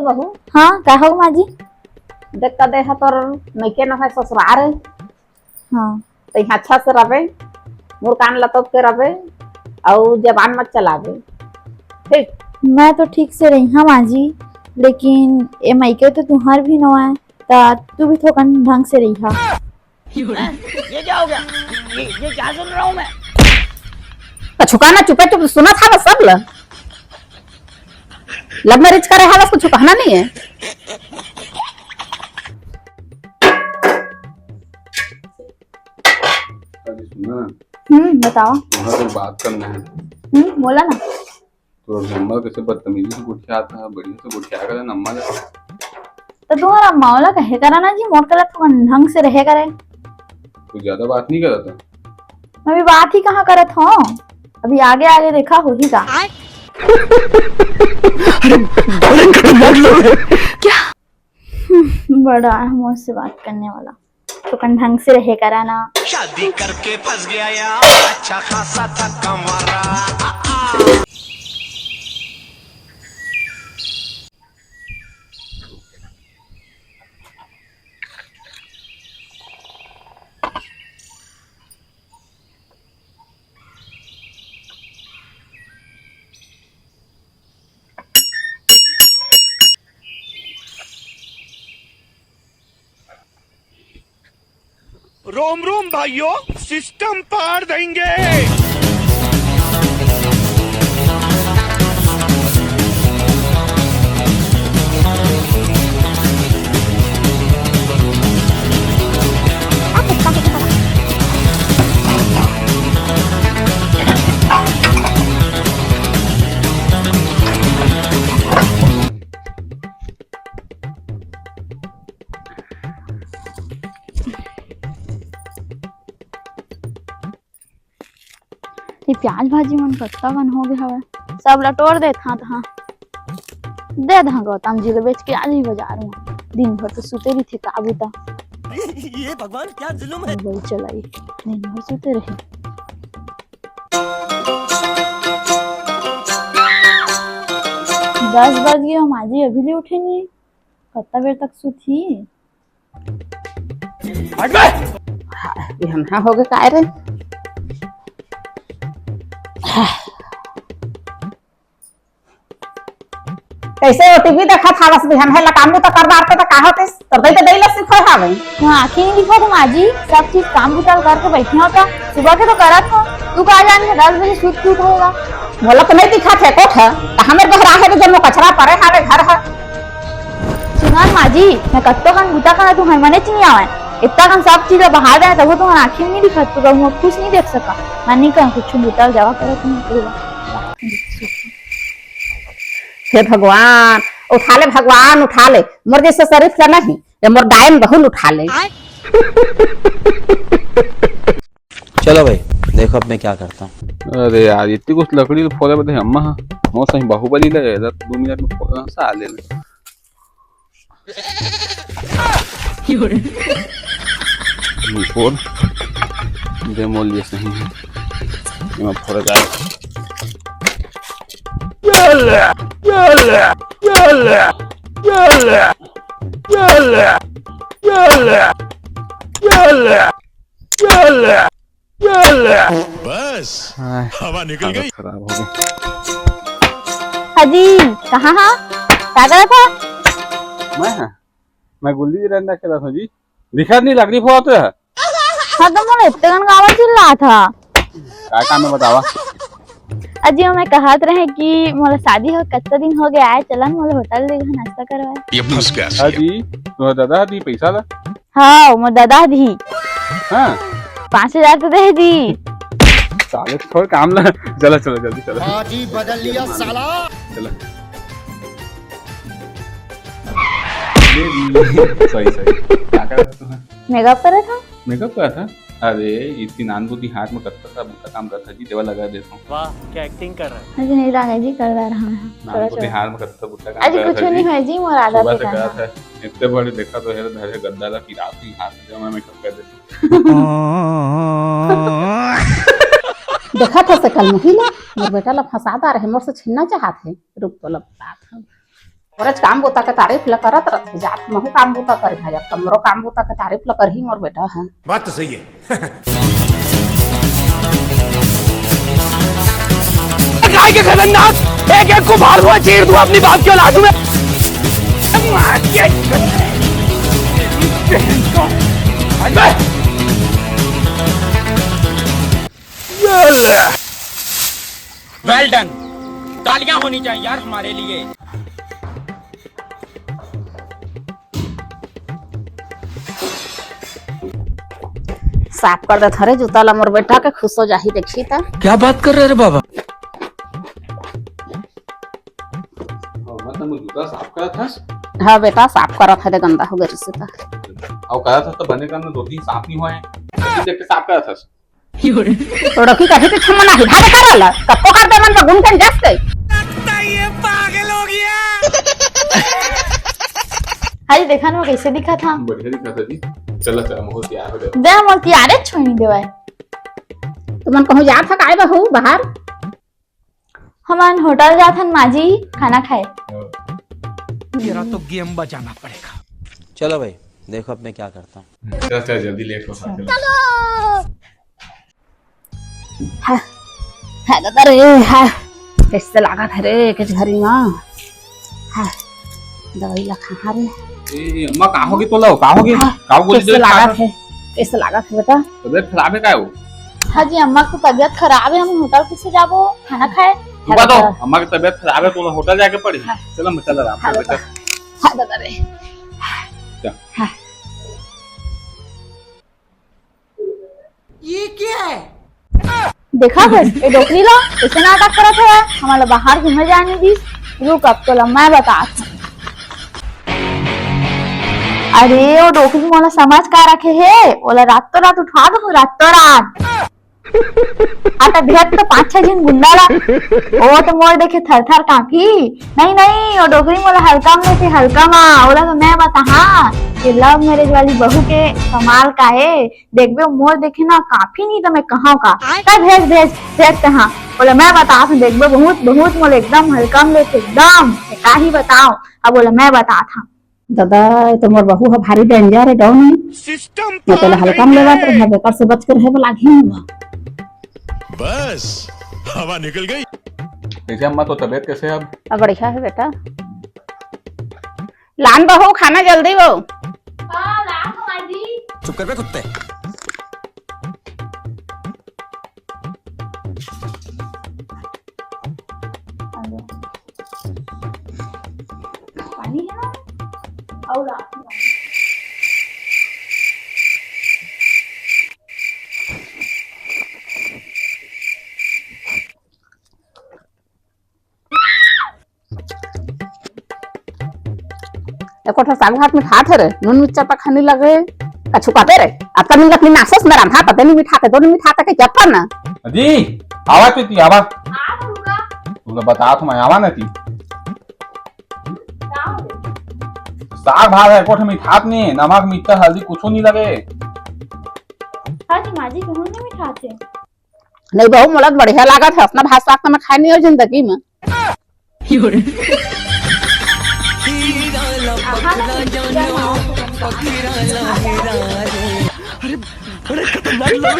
बहू। हाँ का हो माँ जी। देख का देहा तोर नइके न है ससुराल। हाँ तो यहाँ अच्छा से रहे, मुँह कान लटक के रहे और जबान मत चलावे। ठीक। मैं तो ठीक से रही हाँ माँ जी, लेकिन ये मायके तो तुम्हार भी न है, ता तू भी थोड़ा ढंग से रही हा। ये क्या हो गया? ये क्या सुन रहा हूँ मैं? छुकाना चुपे चुप सुना था बस सब लव मैरिज करे है, बस कुछ कहना नहीं है। सुना, बताओ। वहाँ से बात करना है। बोला ना। तो नंबर कैसे बदतमीजी से गुठिया आता है, बढ़िया से गुठिया करे नंबर। तो तुम्हारा मामला कहे करा ना जी, मोट कला थोड़ा ढंग से रहे करे। कुछ ज्यादा बात नहीं कर रहा था। मैं भी बात ही कहाँ करत हूँ, अभी आगे आगे देखा होगी का। क्या बड़ा है मुझसे बात करने वाला, तो ढंग से रहे करा ना। शादी करके फंस गया यार, अच्छा खासा था कमारा। रोम रोम भाइयों, सिस्टम पार देंगे। ये प्याज भाजी मन कत्ता बन हो गया है, सब लटोर दे था हाँ दे दा गौतम जी को बेच के आज ही बाजार में। दिन भर तो सुते रही थे काबू था। ये भगवान क्या जुल्म है। मोबाइल चलाई दिन भर सुते रहे। 10 बज गए, हम आज ही अभी ले उठे नहीं, कत्ता देर तक सुती। बिहन्हा हो गए काय रे। कैसे ओटीपी देखा था बस बिहन है लकाम तो कर बार तो का होते तब तो देई ल सिखो हावे। हां आखिर नहीं दिखा तुम आज ही, सब चीज काम बुताल करके बैठे होता, सुबह के तो करा था। तू कहा जाने 10 बजे सूत क्यों उठेगा। बोला तो नहीं दिखा थे कोठ हमें गहरा है जब कचरा पड़े हावे घर है। सुनान माजी मैं कत्तो कान बुता का तू है मने नहीं आवे, इतना कान सब चीज बाहर आए तब तो आंखें नहीं दिखा, तो मैं कुछ नहीं देख सका। मैं नहीं कहूं कुछ बुता जावा करे तुम पूरा। हे भगवान उठा ले, भगवान उठा ले, मोर जैसे शरीफ का नहीं ये मोर डायन बहुल उठा ले। चलो भाई देखो अब मैं क्या करता हूँ। अरे यार इतनी कुछ लकड़ी तो फोड़े बदे अम्मा मो सही बाहुबली लगे 2 मिनट में फोड़ा सा ले ले। फोड़ दे मोल ये सही है मैं फोड़ जाए। बस हवा निकल गई। खराब हो गई। हाजी कहाँ हाँ क्या कर था। मैं गुल्ली रंडा खेला था जी, दिखा नहीं लकड़ी फोड़ते है। हाँ तो मोला इतने गन गावा चिल्ला था। क्या काम है बतावा। अजी मैं कहत रहे कि मोला शादी हो कितना दिन हो गया है, चलन मोला होटल देखा नाश्ता करवाए। ये फंस गया हाँ जी तो दादा दी पैसा ला। हाँ मो दादा दी हाँ 5000 तो दे दी। साले थोड़ा काम ला। चलो चलो जल्दी चलो। आज ही बदल लिया साला। चलो सही सही क्या कर रहा था। मेकअप करे था। मेकअप का था। अरे इतनी नानबुद्धि हाथ में करता था बुता काम करता जी देवा लगा देता हूँ। वाह क्या एक्टिंग कर रहा है। अजी नहीं लगा जी कर रहा है नानबुद्धि हाथ में करता बुता काम अजी कुछ नहीं है जी मोर आदत सुबह है से कहा करना। था इतने बड़े देखा तो है धरे गद्दा ला फिर आप ही हाथ में मैं मेकअप कर देता देखा था से कल महिला मोर बेटा ला फंसाता रहे, मोर से छीनना चाहत है। रुक तो लब बात है औरज काम बोता के तारीफ ल करत रह जात महु काम बोता कर भाई तमरो काम बोता के तारीफ ल कर ही मोर बेटा है बात तो सही है। गाय के खतरनाक एक एक को भार हुआ चीर दूं अपनी बात क्यों ला दूं मैं वेल डन, तालियां होनी चाहिए यार हमारे लिए। साफ कर दे थरे जूता ला मोर बेटा के खुश हो जाही देखी त क्या बात कर रहे रे बाबा? मतलब जूता साफ करा था हाँ बेटा साफ करत है गंदा हो गई से और करा था तो बने करना 2-3 साफ नहीं हुआ है देख के साफ करा था तो रखी कहे के छमना ही भारे करला कत्तो कर दे मन पर घूम के जस गई ये पागल हो गया। हाजी देखा ना कैसे दिखा था। बढ़िया दिखा था जी। चलो चलो मोह तैयार हो गया दे मोर तैयारे छोड़ी देवाय। तुमन कहूं जा था काय बहू बाहर हमान होटल जाथन माजी खाना खाए। तेरा तो गेम बजाना पड़ेगा। चलो भाई देखो अब मैं क्या करता हूँ। चल चल जल्दी लेट हो चलो है दादा रे है कैसे लगा था रे के घरी में है दवाई ला खा रे ए अम्मा का होगी तो लो का होगी का बोली कैसे लगा थे कैसे लगा था बेटा तबीयत खराब है का हो हाजी अम्मा को तबीयत खराब है हम होटल कैसे जाबो खाना खाए। बता दो अम्मा की तबीयत खराब है तो होटल जाके पड़ी चलो मैं चल आराम से बेटा है दादा रे ये क्या है? देखा बस ये डोकरी लो कैसे नाटक करत है हमारा बाहर घूमने जाने दी। रुक अब तो मैं बता। अरे वो डोकरी मोला समझ का रखे है ओला रात उठा दो रातों रात आता भेट तो 5-6 दिन गुंडा ला ओ तो मोर देखे थर थर काफी नहीं नहीं वो डोकरी मोला हल्का में थे हल्का मा ओला तो मैं बता हाँ ये लव मैरिज वाली बहू के कमाल का है देखबे मोर देखे ना काफी नहीं तो मैं कहाँ का भेज भेज भेज हाँ बोला मैं बता देखबे बहुत बहुत मोला एकदम हल्का में लेते एकदम का ही बताओ अब बोला मैं बता था दादा तो मोर बहू है भारी डेंजर है डो नहीं सिस्टम मैं तो हल्का में लेवा तो है बेकार से बच कर है बोला घी बस हवा निकल गई। कैसे अम्मा तो तबीयत कैसे है अब बढ़िया है बेटा लान बहू खाना जल्दी वो चुप कर बे कुत्ते। पानी है ना और एको ठो साग भात में खाते रे नून मिर्चा पा खाने लगे कछु काटे रे अब तक मिल अपनी नासस में रंधा पता नहीं मिठाते दोनों मिठाते के जप्पा ना जी आवा थी आवा तुमने बता तो मैं आवा ना थी साग भात है कोठ मिठात नहीं नमक मिर्चा हल्दी कुछ नहीं लगे। हाजी माजी कहूं नहीं मिठाते नहीं बहू मोला बढ़िया लागत है अपना भात साग तो मैं खाई नहीं हो जिंदगी में अरे खतरनाक लोग